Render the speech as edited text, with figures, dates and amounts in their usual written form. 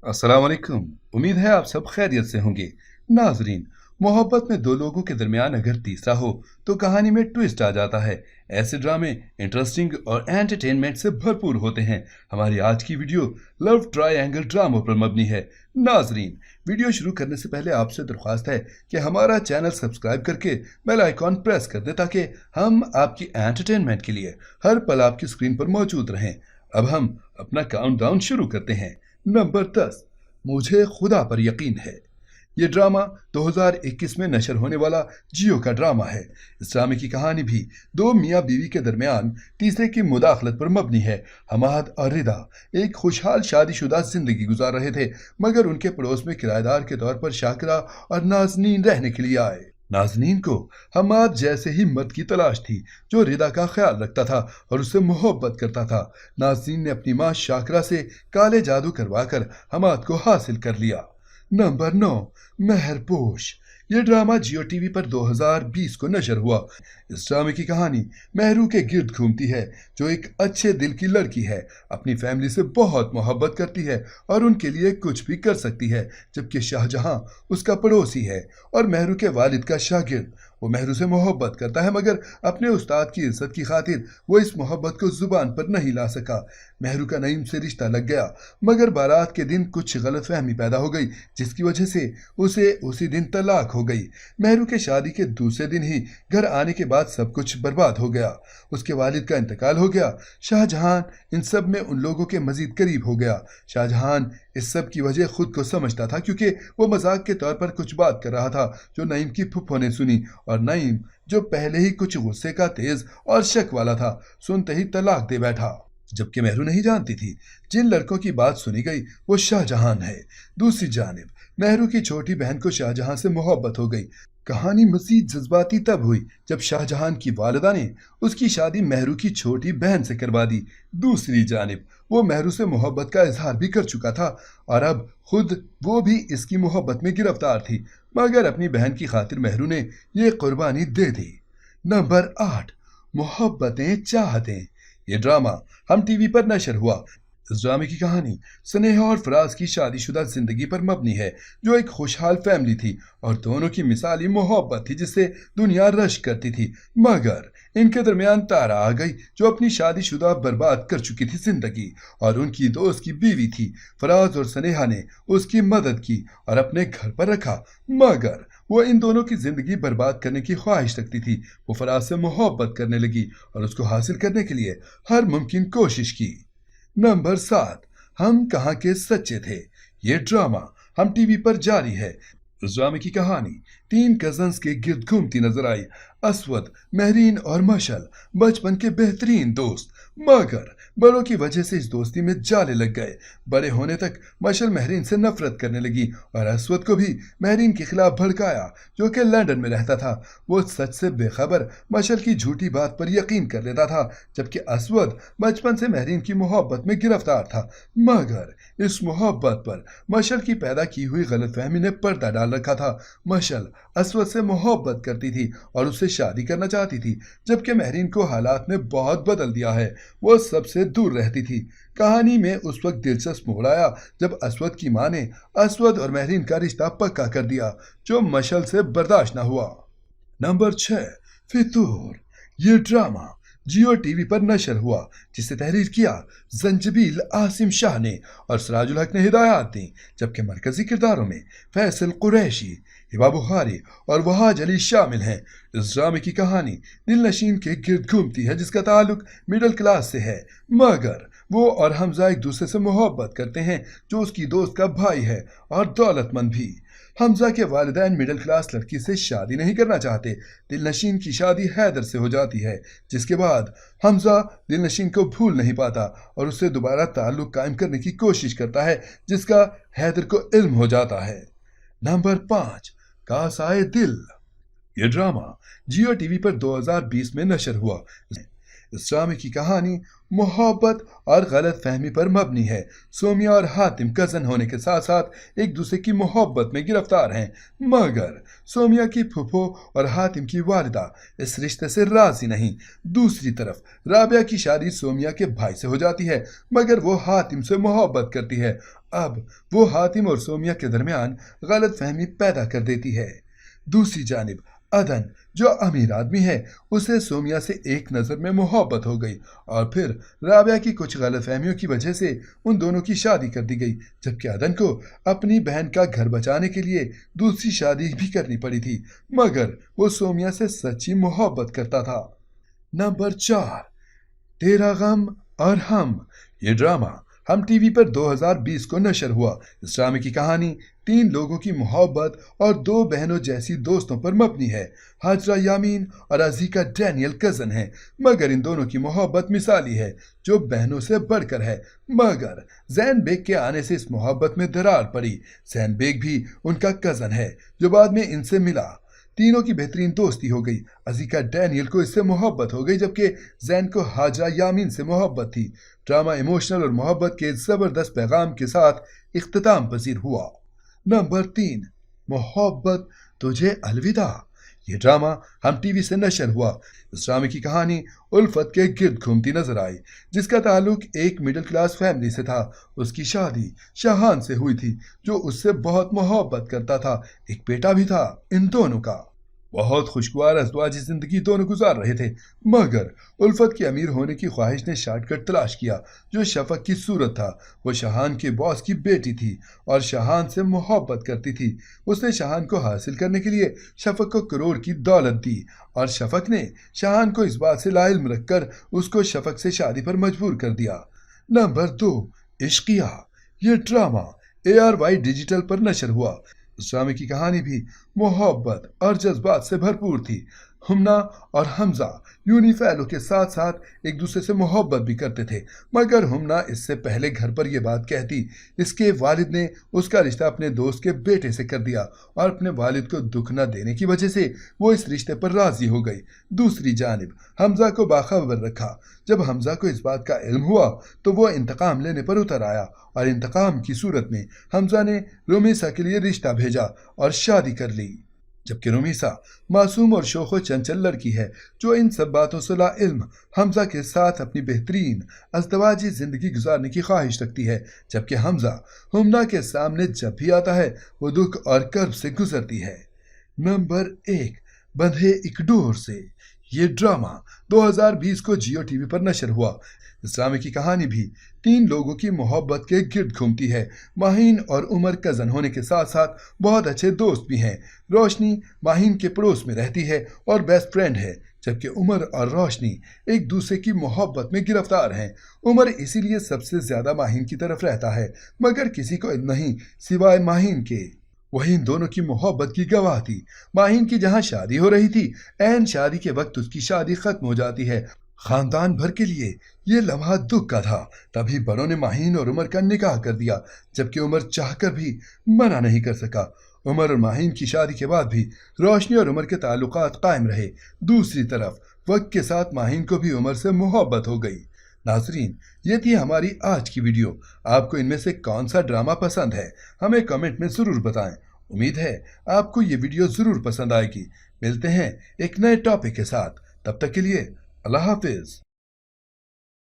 अस्सलाम वालेकुम। उम्मीद है आप सब खैरियत से होंगे। नाजरीन, मोहब्बत में दो लोगों के दरमियान अगर तीसरा हो तो कहानी में ट्विस्ट आ जाता है। ऐसे ड्रामे इंटरेस्टिंग और एंटरटेनमेंट से भरपूर होते हैं। हमारी आज की वीडियो लव ट्रायंगल ड्रामों पर मबनी है। नाजरीन, वीडियो शुरू करने से पहले आपसे दरख्वास्त है कि हमारा चैनल सब्सक्राइब करके बेल आइकॉन प्रेस कर दे ताकि हम आपकी एंटरटेनमेंट के लिए हर पल आपकी स्क्रीन पर मौजूद रहें। अब हम अपना काउंटडाउन शुरू करते हैं। नंबर 10, मुझे खुदा पर यकीन है। ये ड्रामा 2021 में नशर होने वाला जियो का ड्रामा है। इस ड्रामे की कहानी भी दो मियाँ बीवी के दरमियान तीसरे की मुदाखलत पर मबनी है। हमाद और रिदा एक खुशहाल शादीशुदा जिंदगी गुजार रहे थे, मगर उनके पड़ोस में किराएदार के तौर पर शाकिरा और नाजनीन रहने के लिए आए। नाजनीन को हमाद जैसे ही मर्द की तलाश थी जो रिदा का ख्याल रखता था और उससे मोहब्बत करता था। नाजनीन ने अपनी माँ शाकरा से काले जादू करवाकर हमाद को हासिल कर लिया। नंबर 9, मेहरपोश। ये ड्रामा जियो टीवी पर 2020 को नशर हुआ। इस ड्रामे की कहानी मेहरू के गिर्द घूमती है, जो एक अच्छे दिल की लड़की है, अपनी फैमिली से बहुत मोहब्बत करती है और उनके लिए कुछ भी कर सकती है, जबकि शाहजहां उसका पड़ोसी है और मेहरू के वालिद का शागिर्द। वो मेहरू से मोहब्बत करता है, मगर अपने उस्ताद की इज्जत की खातिर वो इस मोहब्बत को जुबान पर नहीं ला सका। मेहरू का नईम से रिश्ता लग गया, मगर बारात के दिन कुछ गलतफहमी पैदा हो गई, जिसकी वजह से उसे उसी दिन तलाक हो गई। मेहरू के शादी के दूसरे दिन ही घर आने के बाद सब कुछ बर्बाद हो गया। उसके वालिद का इंतकाल हो गया। शाहजहां इन सब में उन लोगों के मजीद करीब हो गया। शाहजहां इस सब की वजह खुद को समझता था, क्योंकि वो मजाक के तौर पर कुछ बात कर रहा था जो नईम की फुफ्फो ने सुनी, और नईम जो पहले ही कुछ गुस्से का तेज और शक वाला था, सुनते ही तलाक दे बैठा। जबकि मेहरू नहीं जानती थी जिन लड़कों की बात सुनी गई वो शाहजहां है। दूसरी जानिब मेहरू की छोटी बहन को शाहजहां से मोहब्बत हो गई। कहानी मजीद जज्बाती तब हुई जब शाहजहां की वालिदा ने उसकी शादी मेहरू की छोटी बहन से करवा दी। दूसरी जानिब वो मेहरू से मोहब्बत का इजहार भी कर चुका था और अब खुद वो भी इसकी मोहब्बत में गिरफ्तार थी, मगर अपनी बहन की खातिर मेहरू ने ये कुर्बानी दे दी। नंबर 8, मोहब्बतें चाहतें। ये ड्रामा हम टीवी पर नशर हुआ। इस ड्रामे की कहानी स्नेहा और फराज की शादीशुदा जिंदगी पर मबनी है, जो एक खुशहाल फैमिली थी और दोनों की मिसाली मोहब्बत थी जिससे दुनिया रश करती थी। मगर इनके दरमियान तारा आ गई, जो अपनी शादीशुदा बर्बाद कर चुकी थी जिंदगी, और उनकी दोस्त की बीवी थी। फराज और स्नेहा ने उसकी मदद की और अपने घर पर रखा, मगर वो इन दोनों की जिंदगी बर्बाद करने की ख्वाहिश रखती थी। वो फराज से मोहब्बत करने लगी और उसको हासिल करने के लिए हर मुमकिन कोशिश की। नंबर 7, हम कहाँ के सच्चे थे। ये ड्रामा हम टीवी पर जारी है। उस ड्रामे की कहानी तीन कजन्स के गिर्द घूमती नजर आई। असवद, महरीन और मशल बचपन के बेहतरीन दोस्त, मगर बड़ों की वजह से इस दोस्ती में जाले लग गए। बड़े होने तक मशल महरीन से नफरत करने लगी और असवद को भी महरीन के खिलाफ भड़काया, जो कि लंदन में रहता था। वो सच से बेखबर मशल की झूठी बात पर यकीन कर लेता था, जबकि असवद बचपन से महरीन की मोहब्बत में गिरफ्तार था, मगर इस मोहब्बत पर मशल की पैदा की हुई गलतफहमी ने पर्दा डाल रखा था। मशल असवद से मोहब्बत करती थी और उससे शादी करना चाहती थी, जबकि महरीन को हालात ने बहुत बदल दिया है। वो सबसे दूर रहती थी। कहानी में उस वक्त दिलचस्प मोड़ आया जब असवद की मां ने असवद और महरीन का रिश्ता पक्का कर दिया, जो मशल से बर्दाश्त न हुआ। नंबर 6, फितूर। ये ड्रामा जियो टीवी पर नशर हुआ, जिसे तहरीर किया जंजबील आसिम शाह ने और सराजुल हक ने हिदायत दी, जबकि मरकजी किरदारों में फैसल कुरैशी, हिबा बुखारी और वहाज अली शामिल हैं। इस ड्रामे की कहानी दिल नशीन के गिर्द घूमती है, जिसका ताल्लुक मिडिल क्लास से है, मगर वो और हमजा एक दूसरे से मोहब्बत करते हैं, जो उसकी दोस्त का भाई है और दौलतमंद भी। हमजा के वालिदैन मिडिल क्लास लड़की से शादी नहीं करना चाहते। दिलनशीन की शादी हैदर से हो जाती है, जिसके बाद हमजा दिलनशीन को भूल नहीं पाता और उससे दोबारा ताल्लुक कायम करने की कोशिश करता है, जिसका हैदर को इल्म हो जाता है। नंबर 5, कासाए दिल। ये ड्रामा जियो टीवी पर 2020 में नशर हुआ। इस ड्रामे की कहानी मोहब्बत और गलत फहमी पर मबनी है। सोमिया और हातिम कजन होने के साथ साथ एक दूसरे की मोहब्बत में गिरफ्तार हैं, मगर सोमिया की फूफो और हातिम की वालिदा इस रिश्ते से राजी नहीं। दूसरी तरफ राबिया की शादी सोमिया के भाई से हो जाती है, मगर वो हातिम से मोहब्बत करती है। अब वो हातिम और सोमिया के दरमियान गलत फहमी पैदा कर देती है। दूसरी जानिब अदन, जो अमीर आदमी है, उसे सोमिया से एक नज़र में मोहब्बत हो गई और फिर राबिया की कुछ गलतफहमियों की वजह से उन दोनों की शादी कर दी गई, जबकि अदन को अपनी बहन का घर बचाने के लिए दूसरी शादी भी करनी पड़ी थी, मगर वो सोमिया से सच्ची मोहब्बत करता था। नंबर 4, तेरा गम और हम। ये ड्रामा हम टीवी पर 2020 को नशर हुआ। इस ड्रामे की कहानी 3 लोगों की मोहब्बत और 2 बहनों जैसी दोस्तों पर मबनी है। हाजरा यामीन और अजीका डैनियल कजन हैं, मगर इन दोनों की मोहब्बत मिसाली है, जो बहनों से बढ़कर है। मगर जैन बेग के आने से इस मोहब्बत में दरार पड़ी। जैन बेग भी उनका कजन है, जो बाद में इनसे मिला। तीनों की बेहतरीन दोस्ती हो गई। अजीका डैनियल को इससे मोहब्बत हो गई, जबकि जैन को हाजरा यामीन से मोहब्बत थी। ड्रामा इमोशनल और मोहब्बत के जबरदस्त पैगाम के साथ इख्तिताम पजीर हुआ। नंबर 3, मोहब्बत तुझे अलविदा। ये ड्रामा हम टीवी से नशर हुआ। इस ड्रामे की कहानी उल्फत के गिर्द घूमती नजर आई, जिसका ताल्लुक एक मिडिल क्लास फैमिली से था। उसकी शादी शाहान से हुई थी, जो उससे बहुत मोहब्बत करता था। एक बेटा भी था। इन दोनों का बहुत खुशगवार अज़दवाजी जिंदगी दोनों गुजार रहे थे, मगर उल्फत की अमीर होने की ख्वाहिश ने शॉर्टकट तलाश किया, जो शफक की सूरत था। वो शाहान के बॉस की बेटी थी और शाहान से मोहब्बत करती थी। उसने शाहान को हासिल करने के लिए शफक को करोड़ की दौलत दी और शफक ने शाहान को इस बात से लाइल्म रखकर उसको शफक से शादी पर मजबूर कर दिया। नंबर 2, इश्किया। ये ड्रामा ARY डिजिटल पर नशर हुआ। इस ड्रामे की कहानी भी मोहब्बत और जज्बात से भरपूर थी। हुम्ना और हमजा यूनिफैलो के साथ साथ एक दूसरे से मोहब्बत भी करते थे, मगर हुम्ना इससे पहले घर पर यह बात कहती, इसके वालिद ने उसका रिश्ता अपने दोस्त के बेटे से कर दिया और अपने वालिद को दुख न देने की वजह से वो इस रिश्ते पर राजी हो गई। दूसरी जानिब हमजा को बाखबर रखा। जब हमजा को इस बात का इल्म हुआ तो वो इंतकाम लेने पर उतर आया और इंतकाम की सूरत में हमजा ने रुमीसा के लिए रिश्ता भेजा और शादी कर ली। जबकि रुमीसा मासूम और शोखो चंचल लड़की है, जो इन सब बातों से लाइल्म हमजा के साथ अपनी बेहतरीन अज़दवाजी जिंदगी गुजारने की ख्वाहिश रखती है, जबकि हमजा हुम्ना के सामने जब भी आता है वो दुख और कर्ब से गुजरती है। नंबर 1, बंधे एक डोर से। ये ड्रामा 2020 को जियो टीवी पर नशर हुआ। इस ड्रामे की कहानी भी 3 लोगों की मोहब्बत के गिर्द घूमती है। माहीन और उमर कजन होने के साथ साथ बहुत अच्छे दोस्त भी हैं। रोशनी माहीन के पड़ोस में रहती है और बेस्ट फ्रेंड है, जबकि उमर और रोशनी एक दूसरे की मोहब्बत में गिरफ्तार हैं। उमर इसीलिए सबसे ज्यादा माहीन की तरफ रहता है, मगर किसी को नहीं सिवाय माहीन के। वही इन दोनों की मोहब्बत की गवाह थी। माहीन की जहां शादी हो रही थी, ऐन शादी के वक्त उसकी शादी खत्म हो जाती है। खानदान भर के लिए ये लम्हा दुख का था। तभी बड़ों ने माहीन और उमर का निकाह कर दिया, जबकि उमर चाहकर भी मना नहीं कर सका। उमर और माहीन की शादी के बाद भी रोशनी और उमर के ताल्लुकात कायम रहे। दूसरी तरफ वक्त के साथ माहीन को भी उमर से मोहब्बत हो गई। नाजरीन, ये थी हमारी आज की वीडियो। आपको इनमें से कौन सा ड्रामा पसंद है, हमें कमेंट में ज़रूर बताएं। उम्मीद है आपको ये वीडियो ज़रूर पसंद आएगी। मिलते हैं एक नए टॉपिक के साथ, तब तक के लिए अल्लाह हाफिज।